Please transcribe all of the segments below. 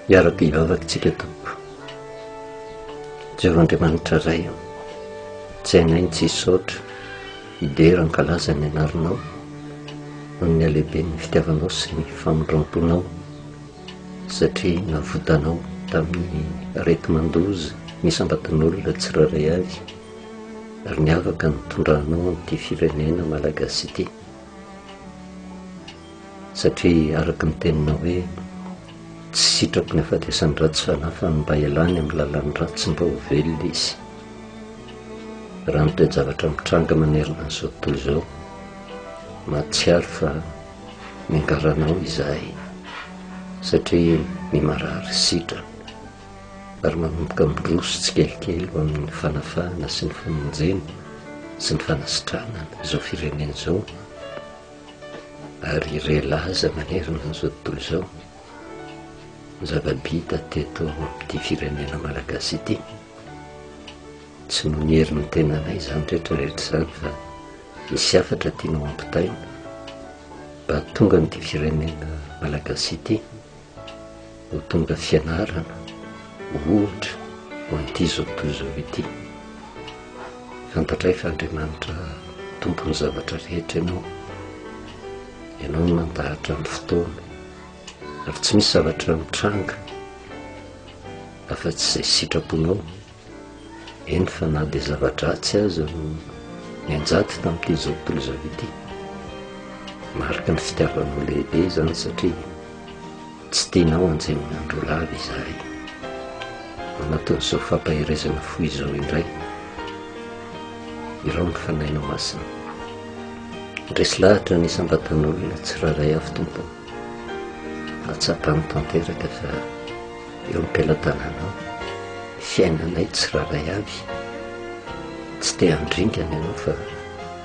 Iaraka ivavakantsika tompo. Jehovahandriamanitra ray tsy hainainy tsy hisaotra hidera ankalaza ny anarinao noho ny alehibe ny fitiavanao sy ny famondram-ponao, satria navotanao tamin'ny arety mandoza nisambatan'olona tsiraray avy ary ny afaka nitondranao amin'ity firenena malagasy ity, satria araka ny teninao hoe tsy sitrapo ny afatesany ratsy fanahy fa mba ialany amin'ny lalan'ny ratsy mba ho velona izy. Raha ny toe-javatra mitranga manerina an'izao tontolo izao, mahatsiaro fa miangaranao izahay, satria mimarary sitra ary manomboka miroso tsikelikely ho amin'ny fanafahana sy ny famonjena sy ny fanasitranana izao firenena izao, ary relaza manerina an'izao tontolo izao ny zava-bita teto amin'ity firenena malagasy ity. Tsy no ny herin'ny tenanay izany rehetrarehetra izany fa misy hafatra tianao ampitaina mba tonga n'ity firenena malagasy ity ho tonga fianarana ohatra ho an'ity zao tontolo izao ity. Fantatray fa Andriamanitra tompony zavatra rehetra ianao no mandahatra ny fotoana ary tsy misy zavatra mitranga afa-tsy izay sitraponao. Eny fa na dia zava-dratsy aza no nianjaty tamin'ity zao tontolo izao ity, marika ny fitiavanao lehibe izany, satria tsy tianao anjeny andro lava izahay. Anatin'izao fampaherezana foy izao indray, irao ny fanahinao masina. Ndresy lahatra ny isambatan'olona tsiraray avy tompo, atsapany tanteraka fa eo am-pelantananao fiainanay tsiraray avy. Tsy te handringana ianao fa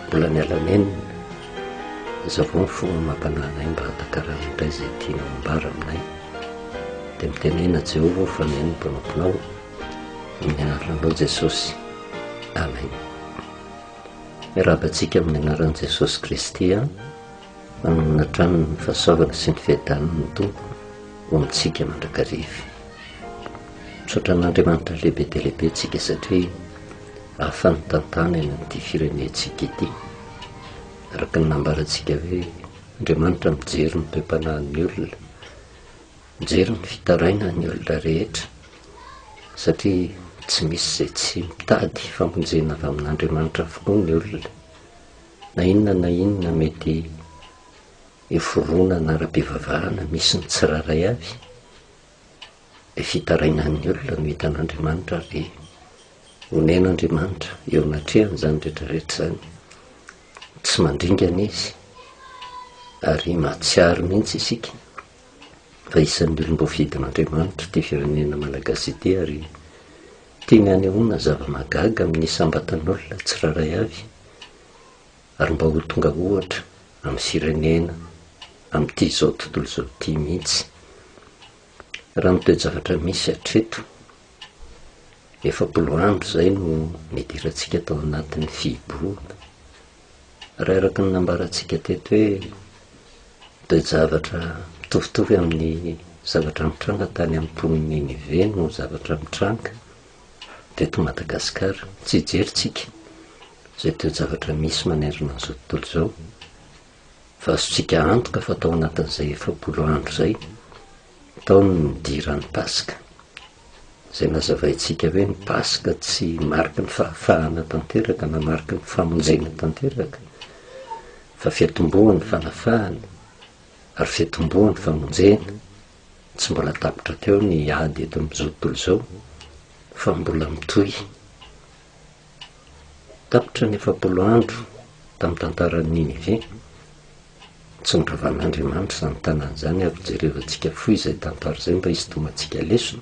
mbola miala-menina, zao ny fomba mampananay mba hatakarana indray izay tianao ambara aminay, dia mitenena Jehova fa miaino ny mpanomponao amin'ny anaranao Jesosy. Amen. Miarabantsika amin'ny anaran'i Jesosy Kristy manomana hatrany ny fahasoavana sy ny fiadanana ny tompo ho amintsika mandrakariva. Misaotra an'Andriamanitra lehibe dia lehibe tsika satria ahafany tantana eny amin'ity firenentsika ity, araka ny nambarantsika hoe Andriamanitra mijery ny toe-panahin'ny olona, mijery ny fitaraina ny olona rehetra, satria tsy misy izay tsy mitady famonjena avy amin'Andriamanitra avokoa ny olona, na inona mety eforonana ara-pivavahana misy ny tsiraray avy, dia fitarainan'ny olona no hitan'Andriamanitra ary honen'Andriamanitra eo anatrehany izany rehetrarehetra izany. Tsy mandringana izy ary mahatsiaro mihitsy isika fa isan'ny olom-boafidin'Andriamanitra ity firenena malagasy ity, ary tiany hanehoana zava-magaga amin'ny isambatan'olona tsiraray avy, ary mba ho tonga ohatra amin'ny firenena amin'ity izao tontolo izao ity mihitsy. Raha ny toe-javatra misy hatreto, 7 andro izay no nidirantsika tao anatin'ny fihiboana. Raha araka ny nambarantsika teto hoe toe-javatra mitovitovy amin'ny zavatra mitranga tany amin'ny mponina Ninive no zavatra mitranga teto Madagasikara. Tsy hijerintsika izay toe-javatra misy manerina an'izao tontolo izao, fa azontsika antoka fa tao anatin'izay 7 andro izay tao ny nidiran'ny Paska, izay nazavaintsika hoe ny Paska tsy mariky ny fahafahana tanteraka na mariky ny famonjena tanteraka, fa fiatombohan'ny fanafahana ary fiatombohan'ny famonjena. Tsy mbola tapitra teo ny ady eto amin'izao tontolo izao, fa mbola mitohy. Tapitra ny 7 andro tamin'ny tantaran'ny Ninive, tsondravan'Andriamanitra izany tanàna izany, ary jerevantsika foy izay tantara izay mba hisidomantsika lesona.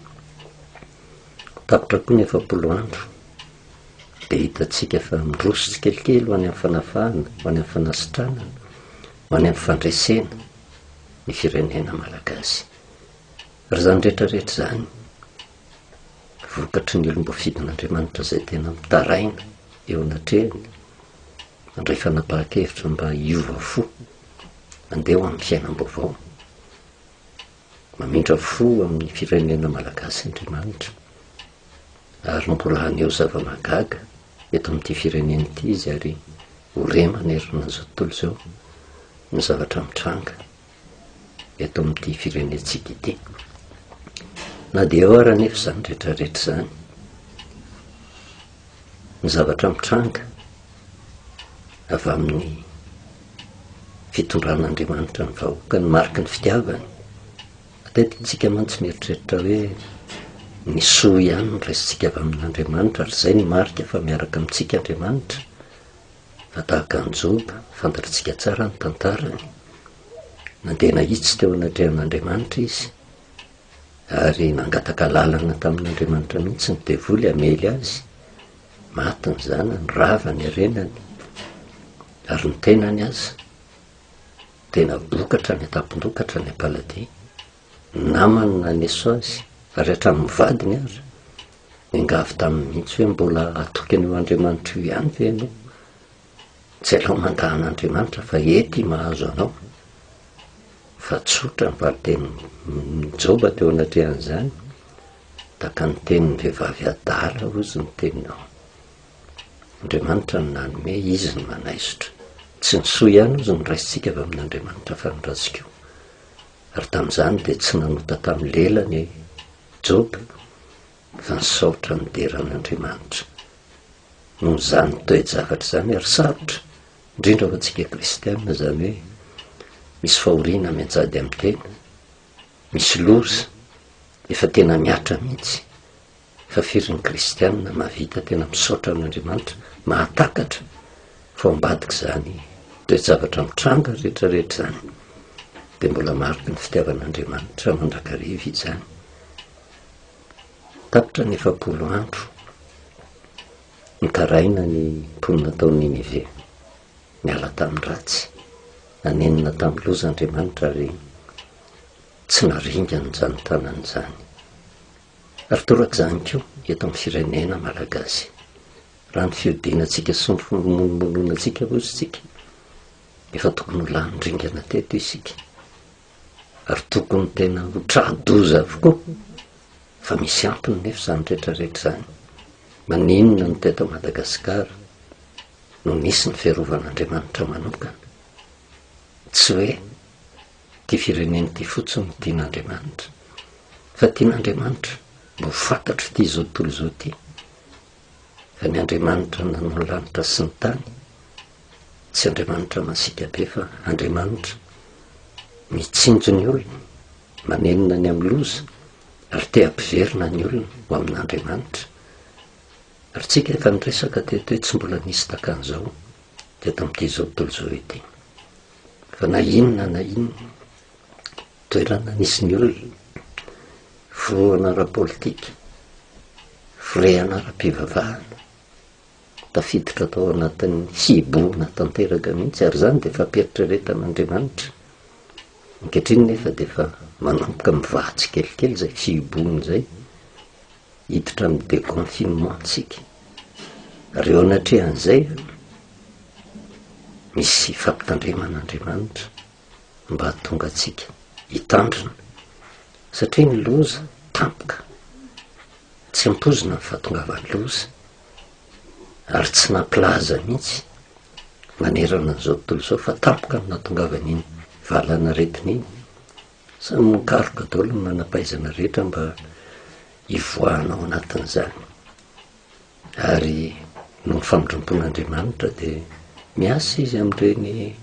Tapitra koa ny 7 andro dia hitantsika fa miroso tsikelikely ho any amin'ny fanafahana, ho any amin'ny fanasitranana, ho any amin'ny fandresena ny firenena malagasy. Ary izany rehetrarehetra izany vokatry ny olom-boafidin'Andriamanitra izay tena mitaraina eo anatrehany, mandray fanapahan-kevitra mba hiova fo, andeha ho amin'ny fiainam-baovao. mamindra fo amin'ny firenena malagasy Andriamanitra ary mbola haneo zava-magaga eto amin'ity firenena ity izy ary horemanerina zao tontolo zao ny zavatra mitranga eto amin'ity firenentsika ity. Na dia eo ary nefa zany rehetrarehetra zany ny zavatra mitranga avy amin'ny fitondran'Andriamanitra ny vahoaka ny mariky ny fitiavany. Matetika tsika mantsy mieritreritra hoe ny soa ihany no raisitsika avy amin'Andriamanitra ary zay ny marika fa miaraka amintsika Andriamanitra. Fa tahaka ny Joba fantatritsika tsara ny tantarany, nandeha nahitsy teo anatrehan'Andriamanitra izy ary nangataka lalana tamin'Andriamanitra mihitsy ny devoly amely azy, maty ny zanany, rava ny arenany ary ny tenany aza tena bokatra ny atapondokatra ny Apaladia. Namany naneso azy ary hatramin'ny vadiny aza ningavy tamin'ny mihitsy hoe mbola atokany eo Andriamanitra io ihany ve ianao, tsy alao mandahan'Andriamanitra fa ety mahazo anao. Fa tsotra ny valiteny Joba teo anatrehan'izany, taka ny tenin'ny vehivavy adala ozy ny teninao. Andriamanitra ny nanome, izy ny manaisotra. Tsy ny soa ihany ozy ny raisitsika avy amin'Andriamanitra fa ny ratsika. Ary tamin'izany dia tsy nanota tamin'ny lelany Joba fa nisaotra ny deran'Andriamanitra. Noho izany toe-javatra zany ary sarotra indrindra ho antsika kristianina zany hoe misy fahoriana mianjady amin'ny tena, misy loza efa tena miatra mihitsy fa firy ny kristianina mahavita tena misaotra amin'Andriamanitra, mahatakatra fa ambadika zany toe-javatra mitranga rehetrarehetra zany dia mbola mariky ny fitiavan'Andriamanitra mandrakariva izany. Tapitra ny 7 andro nikaraina ny mponina tao Ninive, miala tamin'ny ratsy, nanenina tamin'ny loza Andriamanitra ary tsy naringana izany tanany izany. Ary torak'izany koa eto amin'ny firenena malagasy, raha ny fiodinantsika sy ny fimononmononantsika ozytsika, efa tokony ho lanindringana teto isika ary tokony tena ho tradoza avokoa. Fa misy ampiny nefa zany rehetrarehetra zany. Maninona no teto Madagasikara no nisy ny fiarovan'Andriamanitra manokana, tsy hoe ty firenena ty fotsiny no tian'Andriamanitra, fa tian'Andriamanitra mbo fantatro ty zao tontolo zao ty fa ny Andriamanitra nanao ny lanitra sy ny tany, tsy Andriamanitra masika be fa Andriamanitra mitsinjo ny olona, manenina ny amin'ny loza ary te ampiverina ny olona ho amin'Andriamanitra. Ary tsika efa niresaka teto hoe tsy mbola nisy takan'izao teto amin'ity zao tontolo zao ity. Fa na inona toerana nisy ny olona, firohana ara-politika, firehana ara-pivavahana, tafiditra tao anatin'ny hibohana tanteraka mihitsy ary zany dia efa peritrereta amin'Andriamanitra. Ankehitriny nefa dia efa manomboka mivahatsy kelikely izay fihibohana izay, hiditra amin'ny déconfinement tsika. Ary eo anatrehan'izay misy fampitandreman'Andriamanitra mba hatonga atsika hitandrina, satria ny loza tampoka tsy ampozina ny fahatongavan'ny loza ary tsy nampilaza mihitsy manerana an'izao tontolo izao fa tampoka ny nahatongavan'iny valana retin'iny. Samy mikaroka daholo ny manam-pahaizana rehetra mba hivoahanao anatin'izany. Ary no ny famindrom-pon'Andriamanitra dia miasa izy amin'ireny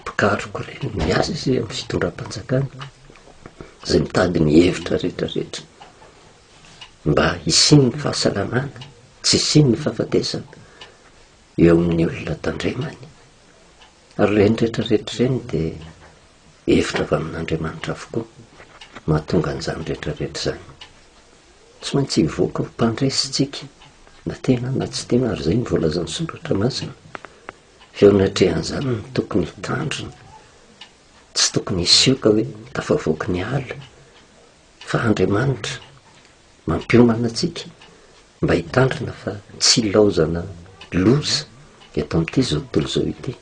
mpikaroka ireny, miasa izy amin'ny fitondram-panjakana izay mitady ny hevitra rehetrarehetra mba hisiny ny fahasalamana, tsy hisiny ny fahafatesana eo amin'ny olona tandremany. Ary ireny rehetrarehetra ireny dia hevitra avy amin'Andriamanitra avokoa mahatonga an'izany rehetrarehetra izany. Tsy maintsy hivoaka ho mpandresitsika na tena na tsy tena, ary izay ny voalazan'ny soratra masina. Feonatrehan'izany no tokony hitandrina, tsy tokony hisioka hoe tafavoaka ny ala, fa Andriamanitra mampiomana atsika mba hitandrina fa tsy hilaozana loza eto amin'ity zao tontolo zao ity.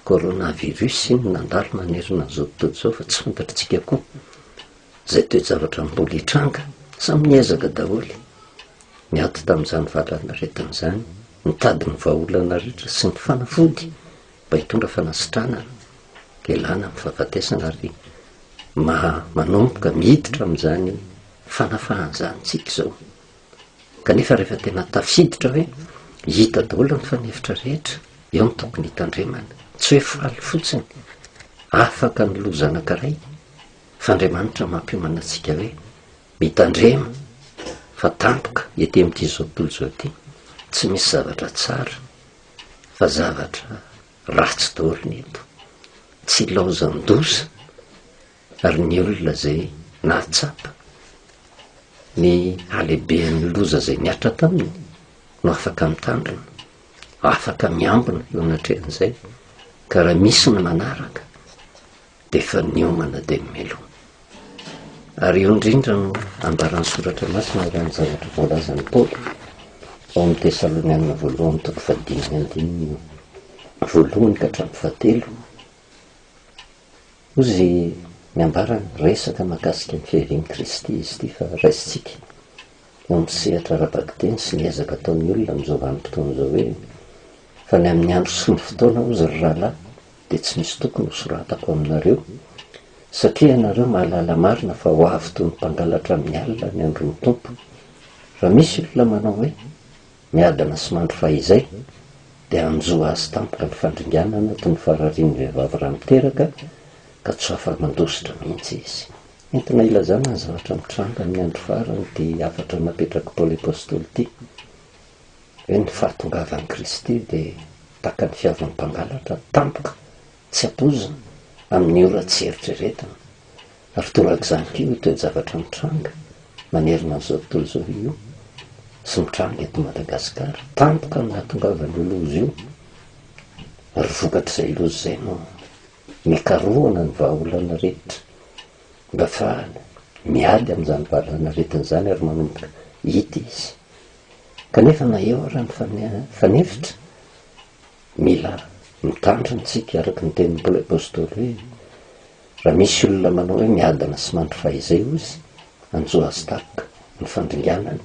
Coronavirus iny nandalo manerina an'izao tontolo izao fa tsy fantatritsika koa zay toejavatra mbola hitranga samy niezaka daholy miato tamin'izany valana retin'izany mitady ny vahaolana rehetra sy ny fanafody mba hitondra fanasitranana elana amin'ny fahafatesana ary manomboka miditra amin'izany fanafahan'izanytsika izao kanefa rehefa tena tafiditra hoe hita daholo ny fanefitra rehetra eo ny tokony hitandremana tsy hoe faly fotsiny afaka ny loza anankiray fa Andriamanitra mampiomana antsika hoe mitandrema fa tampoka ety amin'ity zao tontolo zao ity tsy misy zavatra tsara fa zavatra ratsy daholo ny eto tsy laozan-dosa ary ny olona zay nahatsapa ny halehiben'ny loza zay niatra taminy no afaka mitandrina afaka miambina eo anatrehan'izay ka raha misy ny manaraka dia efa niomana dia mimeloa ary eo indrindra no ambaran'ny soratra masina raha ny zavatra voalazan'ny Paoly ao amin'ny Tesalonianina voalohany toko fahadimy andininy voalohany ka hatramin'ny fahatelo ozy miambarana resaka mahakasika ny fiharian'i Kristy izy ity fa raisitsika eo amin'ny sehatra ara-bakiteny sy ny ezaka ataon'ny olona amin'izao vanim-potoana izao hoe fa ny amin'ny andro sy ny fotoana ozy ry rahalahy dia tsy misy tokony ho soratako aminareo satria ianareo mahalala marina fa ho avy toy ny mpangalatra amin'ny alina ny andron'ny tompo raha misy olona manao hoe miadana sy mandro fahizay dia anjoa azy tampoka ny fandringanana toy ny fararian'ny vehivavy raha miteraka ka tsy afa mandositra mihitsy izy entina ilazana ny zavatra mitranga amin'ny andro farany dia afatra napetraka Paoly apôstôly ity hoe ny fahatongavan'i Kristy dia taka ny fiavan'ny mpangalatra tampoka tsy apozina amin'ny ora tsy eritreretana ary torak'izany ko io toe-javatra mitranga manerina n'izao tontolo izao io sy mitranga eto Madagasikara tampoka ny nahatongavan'io loza io ary vokatr'izay loza izay no mikarohana ny vahaolana rehetra mba fa miady amin'izany valana retin'izany ary manomboka hita izy kanefa na eo raha ny fanefitra mila mitandrina tsika araka ny tenin'ny Paoly apôstôly hoe raha misy olona manao hoe miadana sy mandro fahizay ozy anjoa azy tapoka ny fandringanany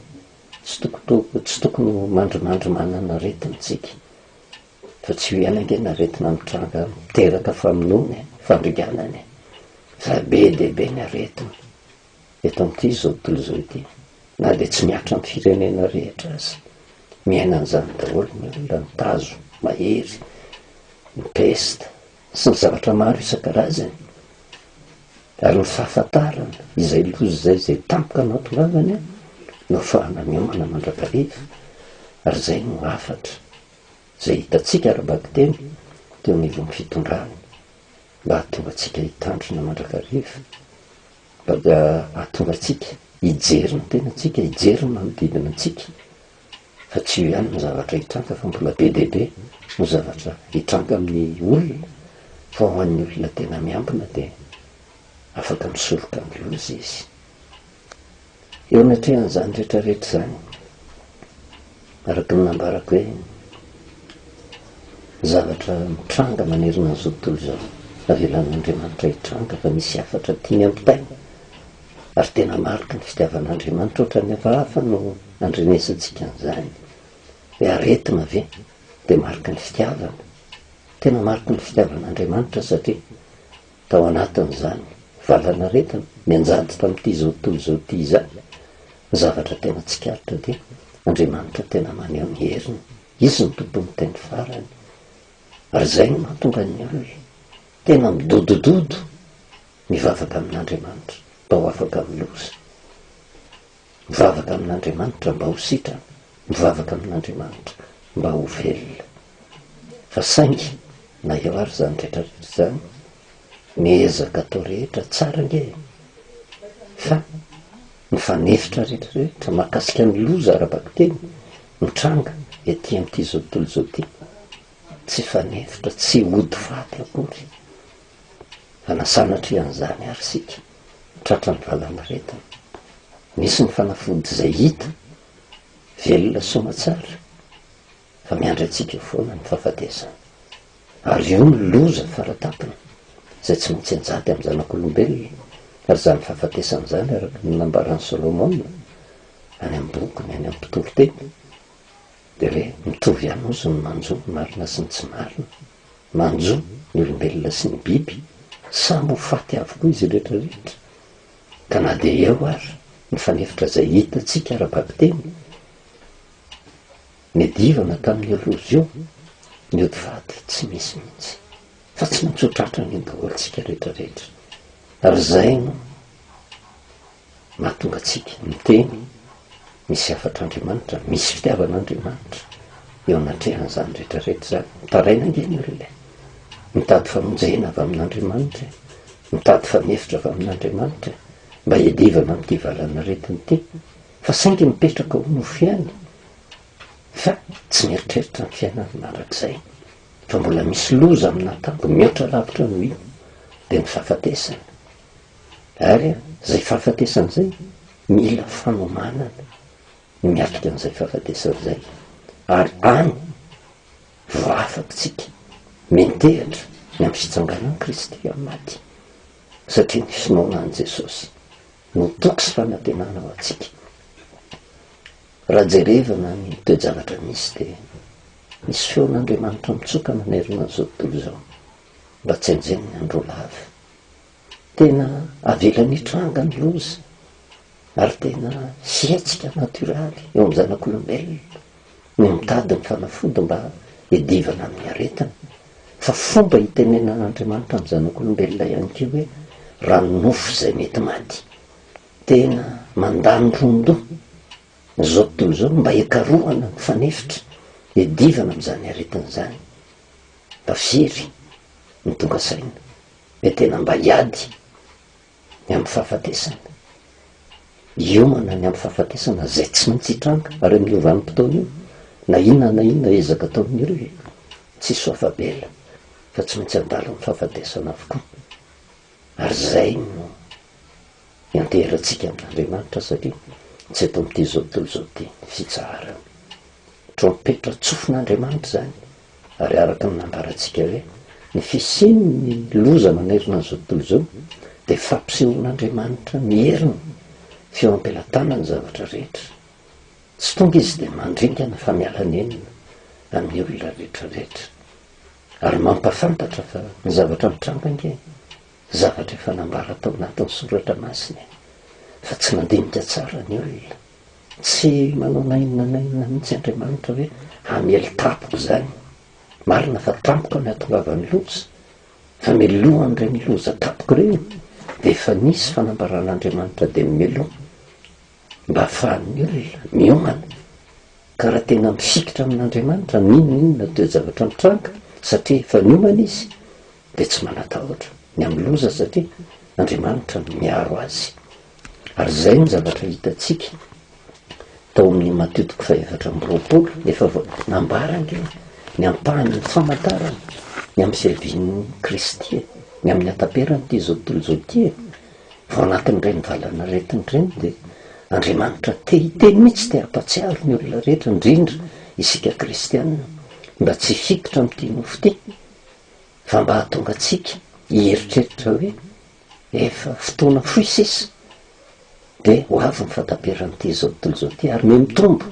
tsy tokony mandrimandry manana retinitsika fa tsy ho ianangena retina mitranga miteraka famonony fandringanany fa be dia be ny aretina eto amin'ity zao tontolo izao ity na dia tsy miatra amin'ny firenena rehetra azy miainan'izany daholo ny olona ny tazo mahery ny pesta sy ny zavatra maro isan-karazany ary ny fahafantarana izay loza izay tampoka nahatongavany no fahana miomana mandrakariva ary izay no afatra izay hitantsika ara-bakiteny teo anivon'ny fitondrany mba hahatonga antsika hitandrina mandrakariva mba hahatonga antsika hijery ny tenantsika hijery ny manodidina antsika fa tsy io ihany ny zavatra hitranga fa mbola be dia be no zavatra hitranga amin'ny olona fa ho an'ny olona tena miambina dia afaka misoroka amin'ny loza izy eo anatrehan'izany rehetrarehetra izany araka ny nambarako hoe zavatra mitranga manerina n'izao tontolo izao avelan'Andriamanitra hitranga fa misy afatra tiany ampitaina ary tena marika ny fitiavan'Andriamanitra ohatra ny hafahafa no andrenesantsika an'izany hoe aretina ve dia marika ny fitiavana tena marika ny fitiavan'Andriamanitra satria tao anatin'izany valana aretina mianjady tamin'ity zao tontolo izao ity izany ny zavatra tena tsikaritra dia Andriamanitra tena maneho ny heriny izy ny tompony teny farany ary izay no mahatonga ny olona tena midodododo mivavaka amin'Andriamanitra mba ho afaka miloza mivavaka amin'Andriamanitra mba ho sitrana mivavaka amin'Andriamanitra mba ho velona fa saingy na eo ary izany rehetrarehetra izany miezaka atao rehetra tsara nge fa ny fanefitra rehetrarehetra mahakasika ny loza ara-bakiteny mitranga ety amin'ity zao tontolo izao ity tsy fanefitra tsy hody faty akory fa nasanatrian'izany ary sika tratra ny valana retina misy ny fanafody izay hita velona somatsara fa miandry antsika foana ny fahafatesana ary io ny loza faratapina izay tsy maintsy anjady amin'ny zanak'olombelona ary zany fahafatesan'izany araka nambaran'ny Solomona any amin'ny bokiny any amin'ny mpitoloteny dia hoe mitovy ihany ozy ny manjo ny marina sy ny tsy marina. Manjo ny olombelona sy ny biby samy ho faty avokoa izy rehetrarehetra, ka na dia eo ary ny fanefitra izay hitantsika ara-baviteny ny divana tamin'ny ilozio ny ody vady tsy misy mihitsy, fa tsy maintsy ho tratrany daholontsika rehetrarehetra. Ary izay no mahatonga atsika miteny misy afatr'Andriamanitra, misy fitiavan'Andriamanitra eo anatrehan'izany rehetrarehetra zany. Mitaraina angeny olona mitady famonjena avy amin'Andriamanitra, mitady fanefitra avy amin'Andriamanitra mba hiadivana amin'ity valana retiny ity, fa saingy mipetraka ho nofy ihany, fa tsy mieritreritra ny fiainana manrak'izay, fa mbola misy loza amin'natango mihoatra lavitra noho io dia ny fahafatesana. Ary izay fahafatesana izay mila fanomanana miatrika an'izay fahafatesana izay, ary any vo afaka tsika mentehatra ny amin'ny fitsanganan'i Kristy amin'ny maty, satria ny finoana an'i Jesosy no toky sy fanantenana ho atsika. Raha jerevana ny toe-javatra misy dia misy feon'Andriamanitra mitsoka manerina an'izao tontolo izao mba tsy hanjeny ny andro lava. Tena avela ny tranga ny loza, ary tena siatsika natioraly eo amin'ny zanak'olombelona ny mitady ny fanafody mba hiadivana amin'ny aretina, fa fomba hitenenan'Andriamanitra amin'ny zanak'olombelona ihany koa hoe raha ny nofo izay mety maty tena mandany rondo izao tontolo izao mba hikarohana ny fanefitra hiadivana amin'izany aretina izany, mba firy ny tonga saina hoe tena mba hiady ny amin'ny fahafatesana, hiomana ny amin'ny fahafatesana izay tsy maintsy hitranga. Ary amin'ny ovanim-potoana io na inona ezaka atao amin'ireo tsisy hoafabela, fa tsy maintsy handalo amin'ny fahafatesana avokoa. Ary izay no hianterantsika amin'Andriamanitra, satria tsy eto amin'ity zao tontolo izao ity fitsaharana trompetra tsofin'Andriamanitra izany. Ary araka ny nambarantsika hoe ny fisian'ny loza manerina an'izao tontolo izao dia fampisehoan'Andriamanitra mierina feo ampelantanany zavatra rehetra. Tsy tonga izy dia mandringana fa miala-nenina amin'ny olona rehetrarehetra, ary mampafantatra fa ny zavatra mitranga ange zavatra efa nambara tao anatin'ny soratra masina, fa tsy mandinika tsara ny olona, tsy manao nainona mihitsy Andriamanitra hoe hamely tampoka izany. Marina fa tampoka ny hatongavan'ny loza, fa melohan'ireny loza tampoka ireny dia efa nisy fanambaran'Andriamanitra dia mimeloha mba ahafahan'ny olona miomana. Ka raha tena mifikitra amin'Andriamanitra ninona toe-javatra mitranga, satria efa niomana izy, dia tsy manatahotra ny amin'ny loza, satria Andriamanitra no miaro azy. Ary izay ny zavatra hitantsika tao amin'ny Mateo 4:20 efa nambara angeny ny ampahany ny famantarana ny amin'ny fiavian'ny Kristy, ny amin'ny hataperan'ity zao tontolo izao ity. Vao anatin'ireny valana retin'ireny dia Andriamanitra te hiteny mihitsy te hampatsiaro ny olona rehetra, indrindra isika kristianina, mba tsy hifikotra amin'ity nofo ity, fa mba hahatonga antsika hieritreritra hoe efa fotoana fohy sisa dia ho avy ny fahataperan'ity zao tontolo izao ity, ary mitombo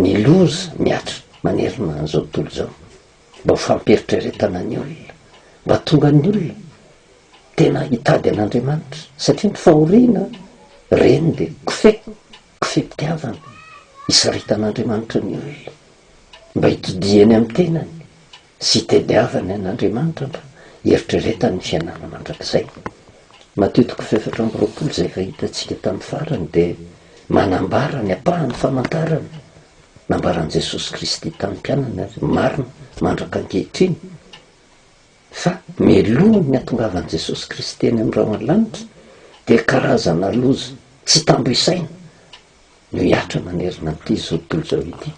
ny loza miatra manerina an'izao tontolo izao, mba ho fampieritrretana ny olona, mba tonga ny olona tena hitady an'Andriamanitra, satria ny fahoriana reny dia kofem-pitiavana hisaritan'Andriamanitra ny olona, mba hitodiany amin'ny tenany sy hitadiavany an'Andriamanitra, mba hieritrretany ny fiainana mandrakizay. Mateo 4:20 izay efa hitantsika tamin'ny farany dia manambara ny apahan'ny famantarana nambaran'i Jesosy Kristy tamin'ny mpianana marina mandraka ankehitriny, fa meloha ny hatongavan'i Jesosy Kristy eny amin'ny rao an-lanitra dia karazana loza tsy tambo-isaina no hiatra manerina amin'ity zao tontolo izao ity.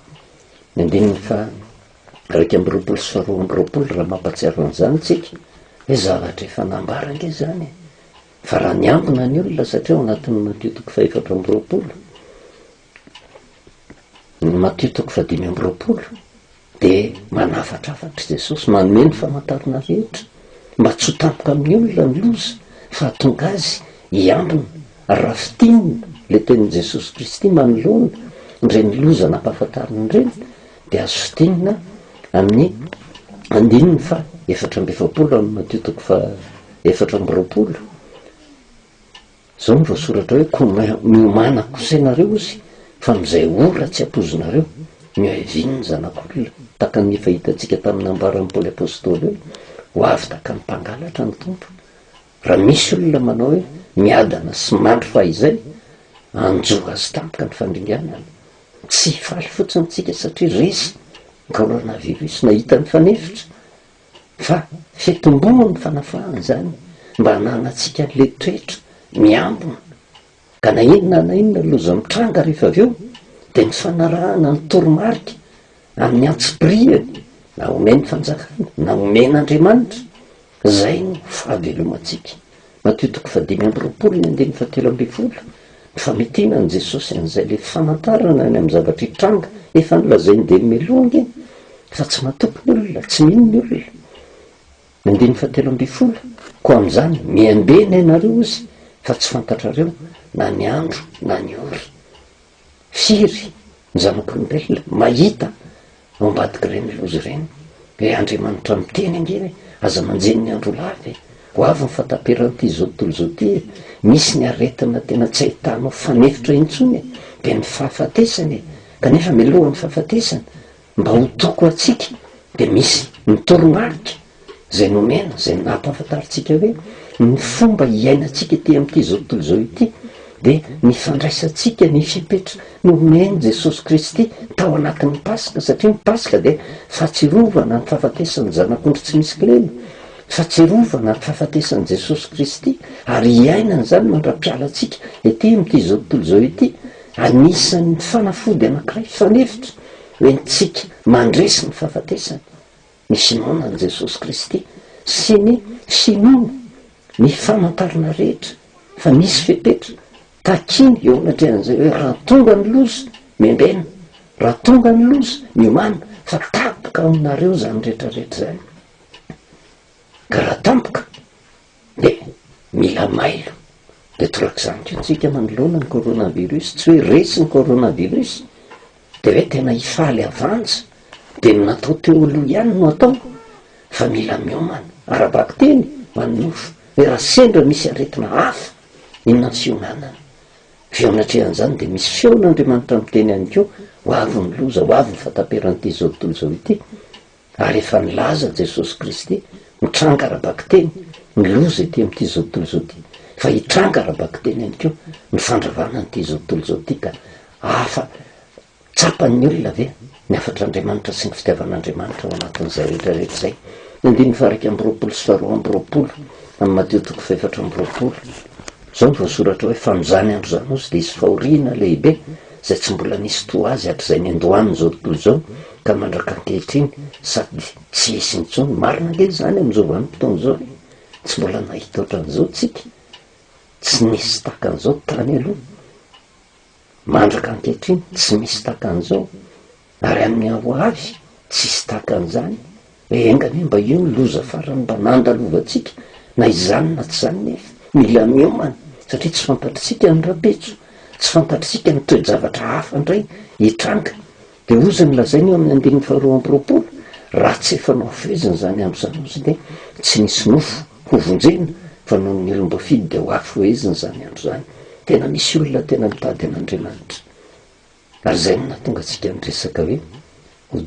Ny andininy fa 2 sy 4 raha mampatsiaro an'izany tsika hoe zavatra efa nambara ange zany, fa raha niambina ny olona, satria ao anatin'ny Mateo 4:20 ny Mateo 5:20 dia manafatrafatra Jesosy manome ny famantarana rehetra mba tsy ho tampoka amin'ny olona ny loza, fa hatonga azy iambina rafitinina le tenin' jesosy kristy manoloana nireny loza nampahafantariny ireny dia azo fitinina amin'ny andininy fa 4:20 amin'ny Matio 4:20 zao ny voasoratra hoe ko miomana kosa ianareo izy fa mizay ora tsy ampozinareo mioevininy zanak'olona taka ny fahitantsika tamin'ny ambaran'ny Paoly apôstôly hoe ho avy taka ny mpangalatra ny tompo. Raha misy olona manao hoe miadana sy mandry fahizay anjoa azy tampoka ny fandringanana tsy faly fotsiny tsika satria resy coronavirus nahita ny fanefitra fa fetombono ny fanafahana zany mba hananantsika le toetra miambona ka na inona loza mitranga rehefa avy eo dia ny fanarahana ny toromarika amin'ny antsipriany na omeny fanjakana na omen'Andriamanitra zay no fahavelomantsika. Matio 5:20 ny famitinan' Jesosy an'izay le famantarana any amin'ny zavatra hitranga efa nolazainy dia melongy fa tsy matopy ny olona tsy mino ny olona. 7:20 ko amin'izany miambena ianareo izy fa tsy fantatrareo na ny andro na ny ora. Firy ny zanak'olombelona mahita ao ambadiky ireny loza ireny hoe Andriamanitra miteny angery aza manjeny ny andro lavy ho avy ny fataperan'ity zao tontolo zao ty misy ny aretina tena tsy ahitanao fanefitra intsony dia ny fahafatesany kanefa milohan'ny fahafatesany mba ho toko atsika dia misy ny toromarika zay nomena zay nampahafantaritsika hoe ny fomba hiainantsika ity amin'ity zao tontolo zao ity dia ny fandraisantsika ny fipetra nomeny Jesosy Kristy tao anatin'ny Pasika satria ny Pasika dia fahatsirovana ny fahafatesany zanak'ondry tsy misy kilema fahatsirovana ny fahafatesany Jesosy Kristy ary hiainana zany mandra-pialatsika ety amin'ity zao tontolo zao ity anisan'ny fanafody anankiray fanefitra hoentsika mandresy ny fahafatesany ny finoanan'i Jesosy Kristy sy ny finoana ny famantarana rehetra fa misy fepetra takiny eo anatrehan'izay hoe raha tonga ny loza miambena raha tonga ny loza miomana fa tampoka aminareo zany rehetrarehetra zany ka raha tampoka dia mila mailo dia torak'izany ko tsika manoloana ny coronavirus tsy hoe resy ny coronavirus dia hoe tena hifaly avanja dia natao teo aloha ihany no atao fa mila miomana arabaky teny manofo hoe raha sendra misy aretina hafa inona ny fionanana feonatrehan'izany dia misy feon'Andriamanitra miteny ihany keo ho avy ny loza ho avy ny fataperan'ity zao tontolo zao ity ary efa nilaza Jesosy Kristy mitranga arabaky teny ny loza ity amin'ity zao tontolo zao ity fa hitranga arabaky teny ihany keo ny fandravana n'ity zao tontolo zao ity ka afa tsapan'ny olona ave ny afatr'Andriamanitra sy ny fitiavan'Andriamanitra ao anatin'izay rehetrarehetra zay. 9:20 sy 12:20 amin'ny Mateo 4:20 zao ny voasoratra hoe fa mizany andro zany ozy dia isy fahoriana lehibe zay tsy mbola nisy to azy hatr'izay ny andohaniny zao tontolo zao ka mandraka ankehitriny sady tsy hisy intsony marina ange zany amin'izao vanim-potoana zao tsy mbola nahita ohatran'izao tsika tsy nisy takan'izao tany aloha mandraka ankehitriny tsy misy takan'izao ary amin'ny ao avy tsy hisy takan'izany hoe engany mba io ny loza farany mba nandalovantsika na izany na tsy zany nefa mila miomana satria tsy fantatritsika ny rapetso tsy fantatritsika ny toe-javatra hafa indray hitranga dia ozy ny lazainy eo amin'ny 2:20 raha tsy efa nao feziny zany andro zany ozy dia tsy nisy nofo hovonjena fa noho ny olomba fidy dia ho afy hoeziny zany andro zany. Tena misy olona tena mitady an'Andriamanitra ary zay no nahatonga antsika niresaka hoe ho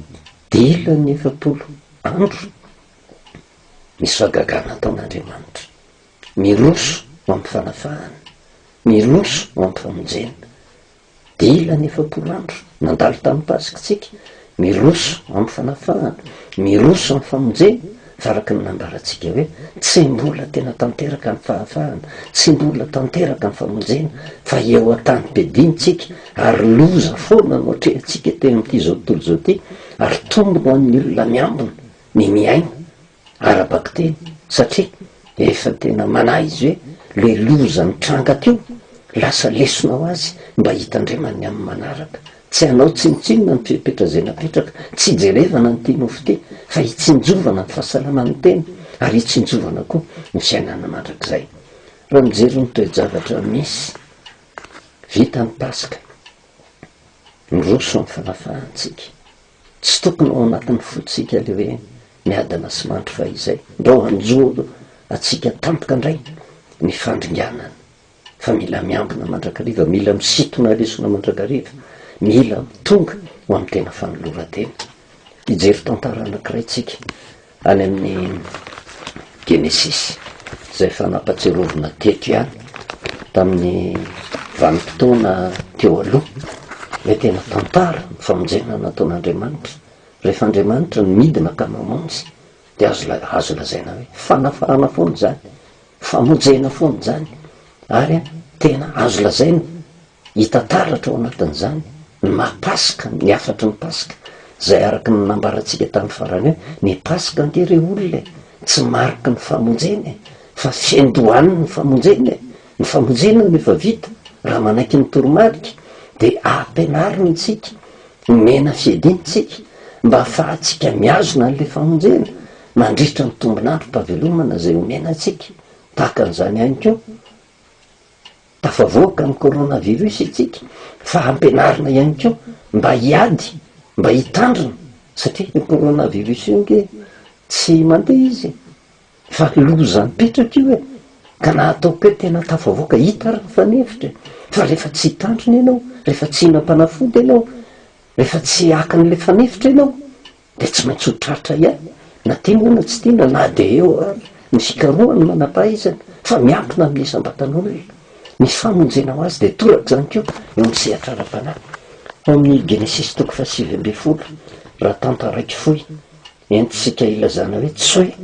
dila ny 40 andro misy fahagagana ataon'Andriamanitra miroso ho amin'ny fanafahana miroso ho amin'ny famonjena dila ny 40 andro nandalo tamin'ny Pasika tsika miroso amin'ny fanafahana miroso amin'ny famonjena fa araka ny nambarantsika hoe tsy mbola tena tanteraka ny fahafahana tsy mbola tanteraka ny famonjena fa eo an-tany bedintsika ary loza foana no atrehantsika teny amin'ity zao tontolo zao ty ary tombony ho an'ny olona miambina ny miaina arabaky teny satria efa tena manahy izy hoe le loza nitranga teo lasa lesonao azy mba hitandremany amin'ny manaraka tsy hanao tsinotsinona ny fipetra zay napetraka tsy jerevana ny tinofo ty fa hitsinjovana ny fahasalaman'ny tena ary hitsinjovana koa ny fiainana mandrak'izay. raha mijery ny toe-javatra misy vita ny pasika nyroso ny fanafahantsika tsy tokony ao anatin'ny fotsika le hoe miadana sy mandry fa izay mba anjo atsika tampoka indray ny fandringanana fa mila miambina mandrakariva, mila misitona lesona mandrakariva, mila mitonga ho amin'ny tena fanoloran-tena. Ijery tantara anankiray tsika any amin'ny Genesis izay fanampatsirovina teto ihany tamin'ny vanim-potoana teo aloha, le tena tantara ny famonjena nataon'Andriamanitra. Rehefa Andriamanitra ny midina ka mamonjy dia azo lazaina hoe fanafahana foana zany, famonjena foana zany, ary tena azo lazaina hitataratra ao anatin'izany ny maha-pasika, ny afatry ny pasika izay araka ny nambarantsika tamin'ny farany hoe ny pasika ankery olona tsy mariky ny famonjena fa fiandohaniny ny famonjena. Ny famonjena nefa vita raha manaiky ny toromarika dia ampianarina itsika, mena fiadintsika mba ahafahantsika miazona n'le famonjena mandritra ny tombonandro mpavelomana izay omena atsika. Tahaka an'izany ihany koa tafavoaka ny coronavirus itsika fa ampianarina ihany koa mba hiady, mba hitandrina, satria ny coronavirus io nge tsy mandeha izy fa loza mipetraka io ka nahataoko hoe tena tafavoaka hita raha fanevitra fa rehefa tsy hitandrina ianao, rehefa tsy hinam-panafody ianao, rehefa tsy akan'le fanevitra ianao dia tsy maintsy ho tratra ihany na tiana na tsy tiana, na dia eo ary ny fikarohany manam-pahaizana fa miampina amin'ny isam-batan'olona ny famonjena ho azy dia toraka zany koa eo amin'ny sehatra ara-panahy. Ao amin'ny Genesis toko 7:20 raha tantara raiky fohy entisika ilazana hoe tsy hoe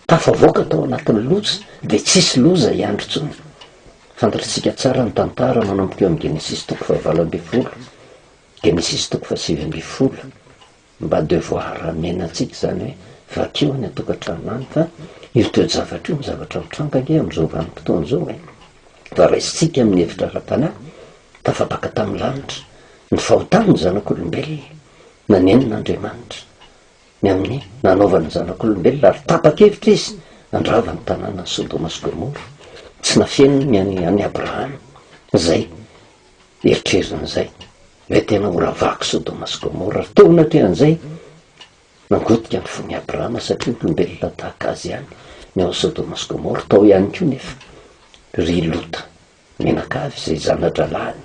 tafavoaka tao anatin'ny loza dia tsisy loza hiandry intsony. Fantatritsika tsara ny tantara manomboka eo amin'ny Genesis toko 9:20, Genesis toko 7:20 mba devoir menantsika zany hoe vakeo ny atokantrano any fa io toe-javatra io ny zavatra mitrangage amin'izao vanim-potoana izao fa raisitsika amin'ny hevitra ara-panahy tafapaka tamin'ny lanitra ny fahotany ny zanak'olombelona nanenon'Andriamanitra ny amin'ny nanaovany zanak'olombelona ary tapa-kevitra izy andrava ny tanàna ny Sodoma sy Gomora. Tsy nafeniny any Abrahama izay eritrerin'izay hoe tena horavako Sodoma sy Gomora ary teo natrehan'izay nangotika ny fon'ny Abrahama satria olombelona tahaka azy ihany ny ao Sodoma sy Gomora. Tao ihany koa nefa ry Lota menakavy izay zana-dralahany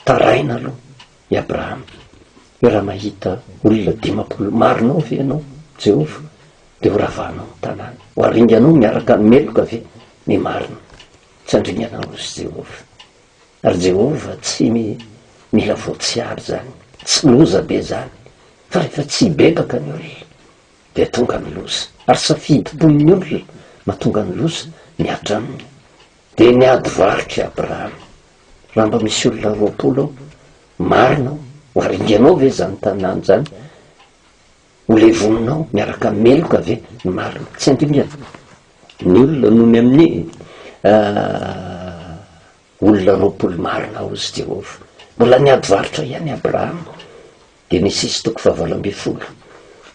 taraina aloha i Abrahama hoe raha mahita olona 50 marinao ve ianao Jehova dia ho ravahanao ny tanàna, ho aringanao miaraka ny meloka ve ny marina, tsy andringanao izy Jehova. Ary Jehova tsy mila voatsiary zany, tsy loza be zany fa rehefa tsy bebaka ny olona dia tonga ny loza, ary safidim-pon'ny olona mahatonga ny loza miatra aminy. Dia niady varitra Abrahama raha mba misy olona 20 ao marina ho aringanao ve zany tanàna zany, ho levoninao miaraka meloka ve ny marina, tsy andringana ny olona noho ny amin'ny olona 20 marina ao izy Jehova. Mbola niady varitra ihany Abrahama. Genesis toko 9:20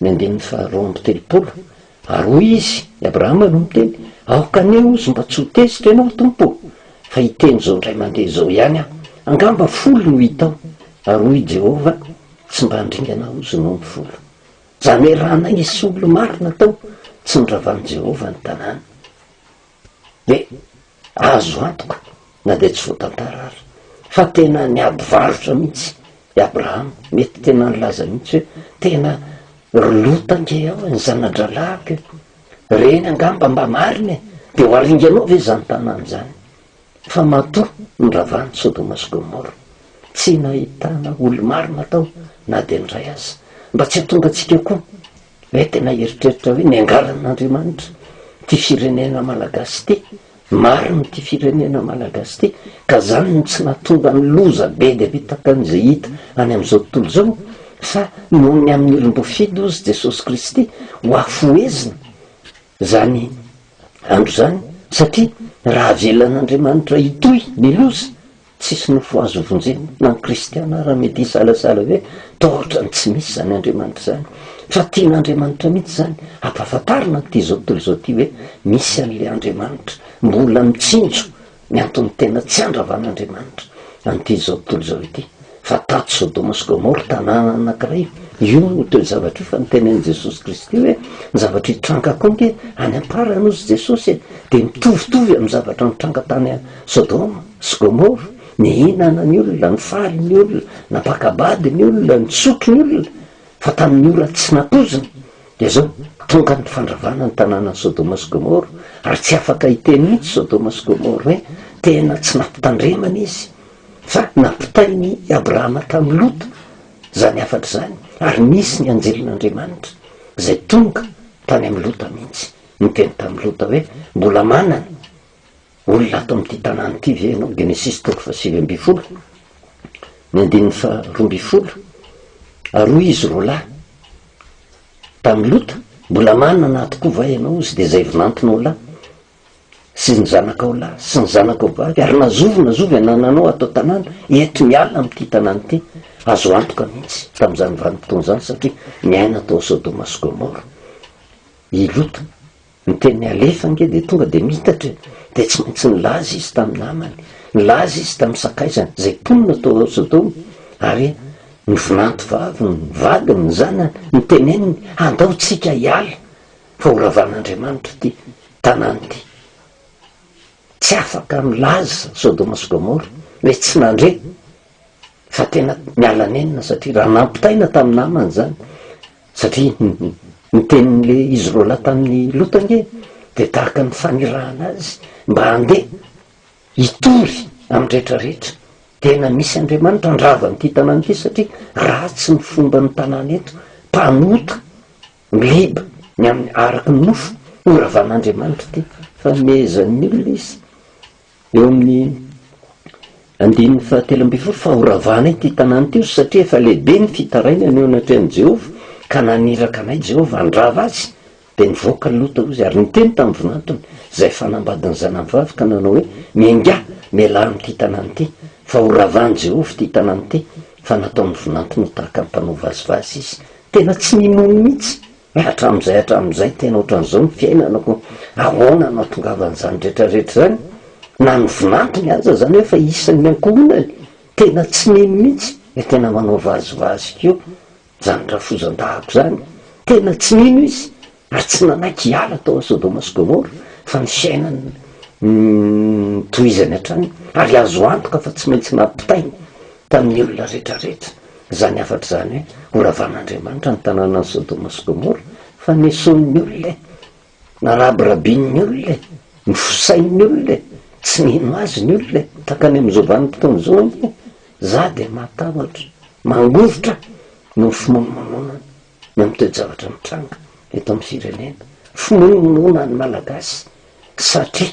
ny 2:30 ary hoy izy Abrahama no miteny aokaneo izy mba tsy ho tezitra ianao tompo fa hiteny zao ndray mandeha zao ihany aho, angamba 10 no hitao. Ary hoy Jehova tsy mba handringana izy no 10 zany hoe raha nanisy olo marina tao tsy niravahan'i Jehova ny tanàna dia azo antoka na dia tsy voatantara ary fa tena niady varotra mihitsy i Abrahama. Mety tena nilaza mihitsy hoe tena Lota nge ao ny zana-dralahaka reny angamba mba marina dia ho aringanao ve zany tanàna zany, fa matoa niravahan'ny Sodoma sy Gomora tsy nahitana olo marina tao na dia ndray aza. Mba tsy hatonga antsika koa hoe tena eritreritra hoe ny angalan'Andriamanitra ty firenena malagasy ty marina ty firenena malagasy ty ka zany no tsy nahatonga ny loza be dia be takan'izay hita any amin'izao tontolo izao fa noho ny amin'ny olom-bofidy ozy Jesosy Kristy ho afoezina zany andro zany, satria raha avelan'Andriamanitra hitohy ny loza tsisy nofo azo vonjena na ny kristiana raha mety salasala hoe tohatra ny tsy misy zany Andriamanitra zany, fa tian'Andriamanitra mihitsy zany ampahafantarina ty zao tontolo zao ty hoe misy an'le Andriamanitra mbola mitsinjo miantony tena tsy andravan'andriamanitra an'ity zao tontolo zao ity. Fa tato Sodoma sy Gomora tanàna anankiray io teo zavatra io fa nitenen'i Jesosy Kristy hoe ny zavatra hitranga konge any ampara nozy Jesosy dia mitovitovy amin'ny zavatra nitranga tany Sodoma sy Gomora, ny hinana ny olona, ny faly ny olona, napakabady ny olona, ny sotry ny olona, fa tamin'ny ora tsy napozina dia zao tonga ny fandravana ny tanàna Sodoma sy Gomora. Ary tsy afaka hiteny mihitsy Sodoma sy Gomora hoe tena tsy nampitandremana izy, fa nampitainy Abrahama tamin'ny Lota, zany afatra zany. Ary misy ny anjelin'Andriamanitra zay tonga tany amin'ny Lota mihitsy, niteny tamin'ny Lota hoe mbola manana olona ato amin'ity tanàna ity ve ianao. Genesis 3:20, ny 2:20, aroa izy roalahy tamin'ny Lota, mbola manana atokoa va ianao izy dia zay vinantonao lahy sy ny zanaka ao lahy sy ny zanaka ao vavy, ary nazovy anananao atao tanàna eto miala amin'ity tanàna ity. Azo antoka mihitsy tamin'izany vanim-potoana zany satria miaina tao Sodoma sy Gomora. I Lota niteny alefa nge dia tonga dia mitatra dia tsy maintsy nilaza izy tamin'ny namany, nilaza izy tamin'ny sakaizany zay ponina tao Sodoma, ary ny vinanto vavy, ny vadiny, ny zanany niteneniny andaotsika hiala fa horavan'Andriamanitra ity tanàna ity. Tsy afaka milaza Sodoma sy Gomora hoe tsy nandre, fa tena miala nenina satria raha nampitaina tamin'ny namany zany. Satria nitenin'le izy roalahy tamin'ny Lota nge dia tahaka ny fanirahana azy mba handeha hitory amin'ny rehetrarehetra. Tena misy Andriamanitra andrava n'ity tanàna ity satria ratsy ny fomba ny tanàna eto, mpanota miliba ny amin'ny araky ny nofo horavan'Andriamanitra ity, fa mezan'ny olona izy. Eo amin'ny 9:13 fa horavana ity tanàna ity satria efa lehibe ny fitaraina ny eo anatrehan'i Jehovah ka naniraka anay Jehovah andrava azy. Dia nivoaka ny Lota ozy ary niteny tamin'ny vinantony zay fanambadiny zanany vavy ka nanao hoe miainga miala amin'ity tanàna ity, fa horavany Jehovah ity tanàna ity, fa nataon'ny vinantony tahaka ny mpanao vazivazy izy. Tena tsy minono mihitsy hatramin'izay tena ohatran'izao ny fiainanako, ahoana no atongavan'izany rehetrarehetra zany. Na ny vinantony aza zany hoe fa isan'ny miankohonany, tena tsy mino mihitsy tena manao vazivazy keo zany rafozan-dahako zany, tena tsy mino izy. Ary tsy nanaiky hiala tao Sodoma sy Gomora fa ny fiainany tohizany hatrany, ary azo antoka fa tsy maintsy nampitainy tamin'ny olona rehetrarehetra. Zany afatra zany hoe horavan'Andriamanitra ny tanàna ny Sodoma sy Gomora, fa neson'ny olona, narabirabin'ny olona, ny fosain'ny olona, tsy nino azy ny olona. Takany amin'izao vanim-potoana zao ange za dia matahotra mangovotra no fimonomonona ny amin'ny toe-javatra mitranga eto amin'ny firenena, fimonomonona ny malagasy satria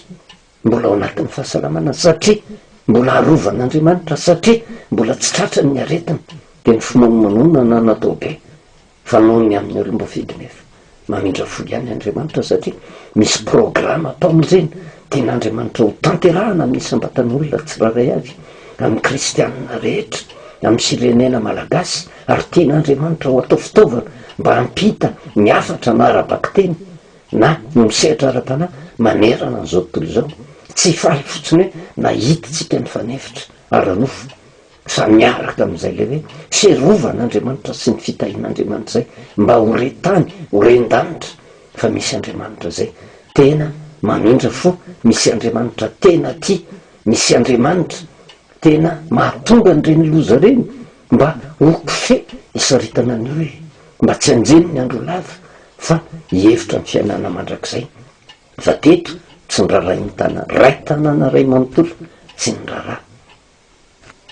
mbola ao anatin'ny fahasalamana, satria mbola arovan'Andriamanitra, satria mbola tsy tratra ny aretina. Dia ny fimonomonona na natao be fa noho ny amin'ny olom-boafidy nefa mamindra fo ihany Andriamanitra, satria misy programa mpamonjena tian'Andriamanitra ho tanterahana amin'ny isam-batan'olona tsiraray avy, amin'ny kristianina rehetra, amin'ny firenena malagasy. Ary tian'Andriamanitra ho atao fitaovana mba hampita ny afatra na ara-baky-teny na no misehatra ara-panahy manerana an'izao tontolo izao. Tsy faly fotsiny hoe nahitatsika ny fanefitra ara-nofo, fa miaraka amin'izay le hoe fiarovan'Andriamanitra sy ny fitahin'Andriamanitra zay mba ho retany, ho ren-danitra. Fa misy Andriamanitra zay tena mamindra fo, misy Andriamanitra tena tia, misy Andriamanitra tena mahatonga n'ireny loza reny mba ho kofe isaritana ny olona, mba tsy anjeny ny andro lava, fa hihevitra ny fiainana mandrakizay. Fa teto tsy niraray ny tanàna, ray tanàna ray manontolo tsy nirara.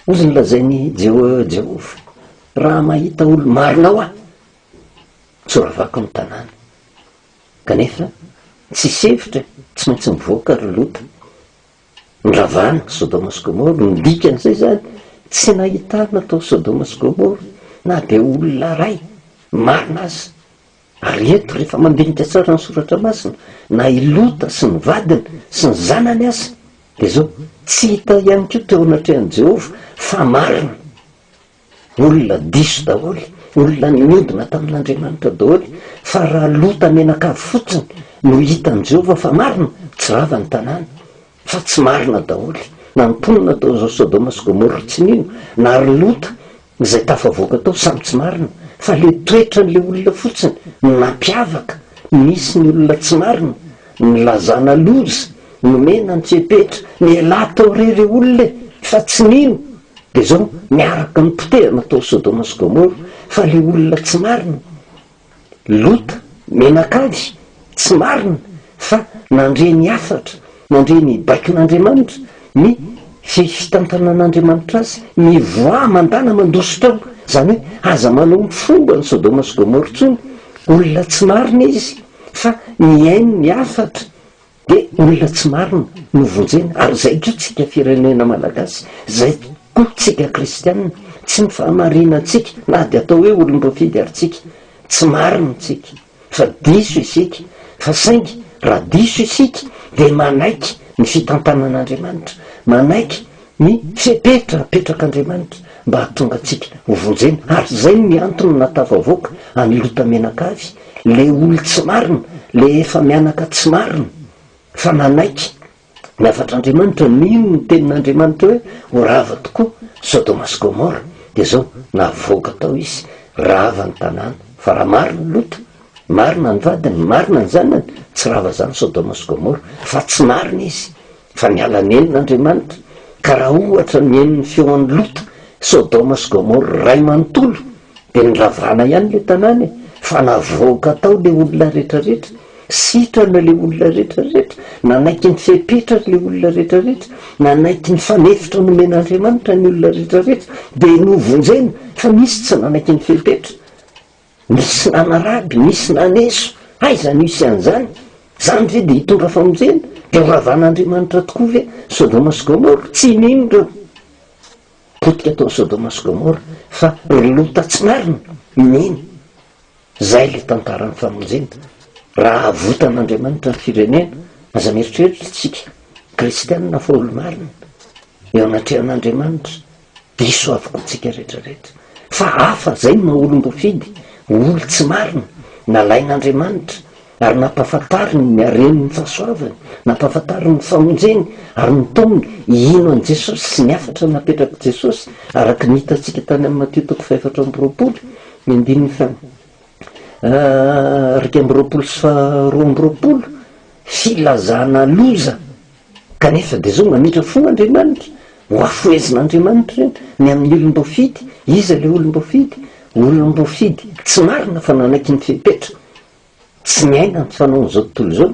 Ozy nylazainy Jehovah, raha mahita olo marinao aho tsy horavako ny tanàna. Kanefa tsy sevitra, tsy maintsy mivoaka ry Lota, niravana Sodoma sy Gomora. Ny dikan'izay zany tsy nahitana tao Sodoma sy Gomora na dia olona ray marina azy. Ary eto rehefa mandinika tsara ny soratra masina, na i Lota sy ny vadiny sy ny zanany aza dia zao tsy hita ihany koa teo anatrehan'i Jehovah fa marina, olona diso daholy, olona niodina tamin'Andriamanitra daholy. Fa raha Lota menakavy fotsiny no hitan'i Jehovah fa marina, tsy rava ny tanàna. fa tsy marina daholy na nyponina tao zao Sodoma sy Gomora tsy nino na ry Lota izay tafavoaka tao samy tsy marina fa le toetra n'le olona fotsiny nampiavaka misy ny olona tsy marina ny lazana loza nomena ny fiepetra miala tao rery olona fa tsy nino de zao miaraka ny potehana tao Sodoma sy Gomora fa le olona tsy marina. Lota menakavy tsy marina fa nandre ny afatra nandre ny baikin'Andriamanitra ny fitantanan'Andriamanitra azy mivoa mandana mandositra ao zany hoe aza manao ny fomba ny Sodoma sy Gomora tsony olona tsy marina izy fa miaino ny afatra de olona tsy marina no vonjena ary zay ko tsika firenena malagasy zay ko tsika kristianina tsy mifahamarinana tsika na de atao hoe olom-boafidy ary tsika tsy marina tsika fa diso isika fa saingy raha diso isika de manaiky ny fitantanan'Andriamanitra manaiky ny fipetra apetrak'Andriamanitra mba hahatonga atsika ho vonjena ary zay ny antony natafavoaka any Lota menakavy le olo tsy marina le efa mianaka tsy marina fa nanaiky ny afatr'Andriamanitra nino ny tenin'Andriamanitra hoe ho rava tokoa Sodoma sy Gomora de zao navoaka tao izy rava ny tanàna fa raha marina Lota marina ny vadiny marina ny zanany tsy rava zany Sodoma sy Gomora fa tsy marina izy fa miala nenin'Andriamanitra ka raha ohatra nen'ny feon'ny Lota Sodoma sy Gomora ray manontolo de nyravana ihany le tanàna fa navoaka tao le olona rehetrarehetra sitrana le olona rehetrarehetra nanaiky ny fepetra le olona rehetrarehetra nanaiky ny fanefitra nomen'Andriamanitra ny olona rehetrarehetra de novonjena fa misy tsy nanaiky ny fepetra misy nanaraby misy naneso aiza nisy an'zany zany ve de hitondra famonjena de ravan'Andriamanitra tokoa ve Sodoma sy Gomora tsy nino reo potika tao Sodoma sy Gomora fa ry Lota tsy marina nino zay le tantaran'ny famonjena raha avotan'Andriamanitra ny firenena aza mieritreritra tsika kristianina fa olo marina eo anatrehan'Andriamanitra diso avoka tsika rehetrarehetra fa hafa zay ny maha olom-boafidy olo tsy marina nalain'Andriamanitra ary nampahafantariny ny hareniny fahasoavany nampahafantariny ny famonjeny ary nitomony ino an' Jesosy sy ny afatra napetraka Jesosy araka ny hitantsika tany amin'ny Mateo 4:20 ny andininy fa rika amby roapolo sy roa amby roapolo filazana loza kanefa de zao manitra fon'Andriamanitra ho afoezin'Andriamanitra ny amin'ny olom-boafidy iza le olom-boafidy olom-boafidy tsy marina fa nanaiky ny fepetra tsy miaina ny fanaon'izao tontolo zao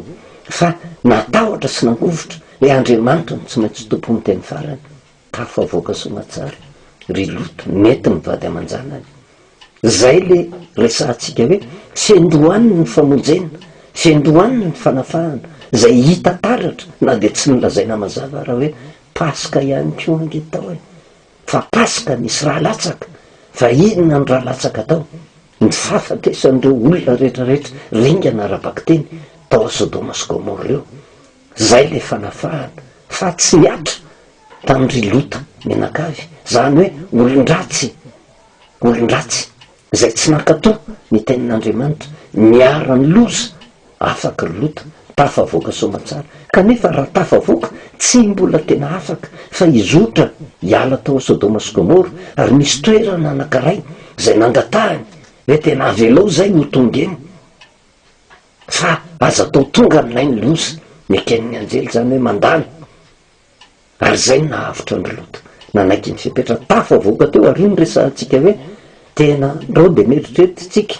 fa natahotra sy nangovotra le Andriamanitra no tsy maintsy tompo ny teny farany tafavoaka somatsara ry Lota mety mivady aman-janany zay le resahantsika hoe fiandohaniny ny famonjena fiandohaniny ny fanafahana zay hita taratra na de tsy nolazaina mazava raha hoe Paska ihany ko angetao e fa Paska nisy raha latsaka fa inona ny raha latsaka tao ny fahafatesan'ireo olona rehetrarehetra ringana raha-baky teny tao Sodoma sy Gomora reo zay le fanafahana fa tsy niatra tamin'ry Lota menakavy zany hoe olon-dratsy zay tsy nakatao ny tenin'Andriamanitra miara-ny loza afaka ry Lota tafavoaka somatsara kanefa raha tafavoaka tsy mbola tena afaka fa izotra hiala tao Sodoma sy Gomora ary misy toerana anankiray zay nangatahany hoe tena avelao zay ho tongeny fa aza tao tonga aminay ny loza meken'ny anjely zany hoe mandany ary zay nahavitra ny Lota nanaiky ny fepetra tafavoaka teo ary ny resahantsika hoe tena reo de mieritreritra tsika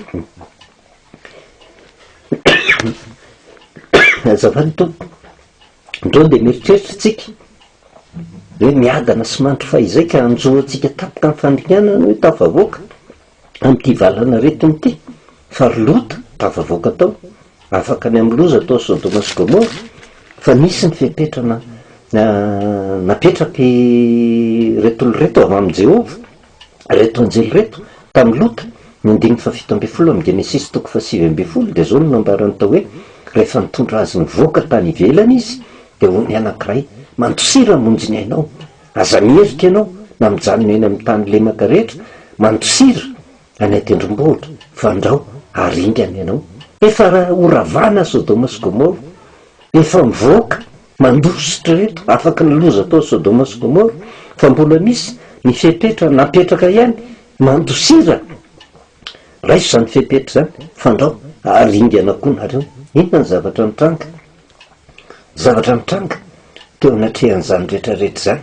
azavany tompo ndreo de mieritreritra tsika hoe miadana sy mandro fahizay ka anjoatsika tapoka ny fandrinanana hoe tafavoaka am'ty valana retiny ty fa ry Lota tafavoaka tao afaka ny amin'ny loza tao Sodoma sy Gomora fa nisy ny fepetrana napetraky reto reto avy amin'ny Jehova reto anjely reto tamin'ny Lota ny andiny 17 amin'ny Genesis 7:20 de zao no nambarany tao hoe rehefa nitondra azy nivoaka tany ivelany izy de ho ny anankiray mandosira monjiny ainao aza mierika ianao na mijanona eny amin'ny tany lemaka rehetra mandosira any atendrombohitra fandrao aringana ianao efa horavana Sodoma sy Gomora efa mivoaka mandositra reto afaka naloza tao Sodoma sy Gomora fa mbola misy ny fepetra napetraka ihany mandosira raiso zany fepetra zany fandao aringana koa nareo inona ny zavatra mitranga teo anatrehan'izany rehetrarehetra zany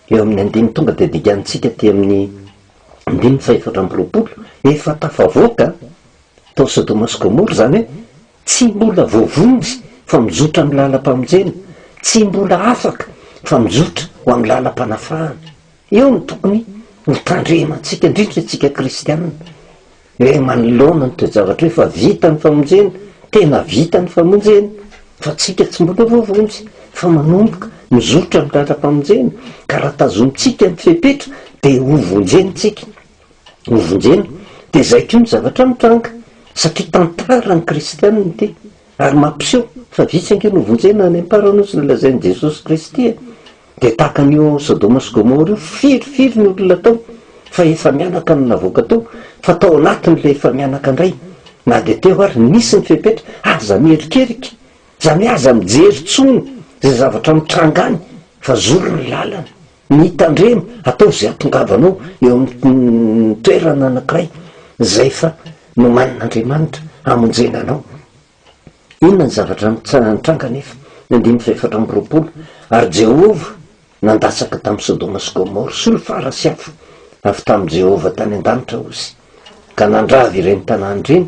eo amin'ny andimy tonga de digantsika te amin'ny andimy faefatra ambiroapolo efa tafavoaka tao Sodoma sy Gomora zany hoe tsy mbola voavonjy fa mijotra amin'ny lalam-pamonjena tsy mbola afaka fa mijotra ho amin'ny lalam-panafahana eo ny tokony mitandremantsika indrindra tsika kristianina hoe manoloana ny toe-javatra hoe fa vita ny famonjena tena vita ny famonjena fa tsika tsy mbola voavonjy fa manomboka mizotra amin'ny lalam-pamonjena ka raha tazomitsika ny fepetra de hovonjenitsika hovonjena de zay koa ny zavatra mitranga satria tantara ny kristianina ty ary mampiseho fa vitsy ange no vonjena any amparanosy ny lazain'i Jesosy Kristy de tahaka an'io Sodoma sy Gomora io firifiry ny olona tao fa efa mianaka no navoaka tao fa tao anatin'le efa mianaka indray na de teo ary nisy ny fepetra aza mierikerika zany aza mijery tsony zay zavatra mitrangany fa zoro ny lalana mitandrema atao zay atongavanao eo amin'ny toerana anankiray zay fa no manin'Andriamanitra amonjenanao. Inona ny zavatra mitranga nefa ny andimy faefatra ambiroapolo ary Jehova nandasaka tamin'ny Sodoma sy Gomora sy Solofara sy afo avy tamin'ny Jehova tany an-danitra ozy ka nandravy ireny tanàna ireny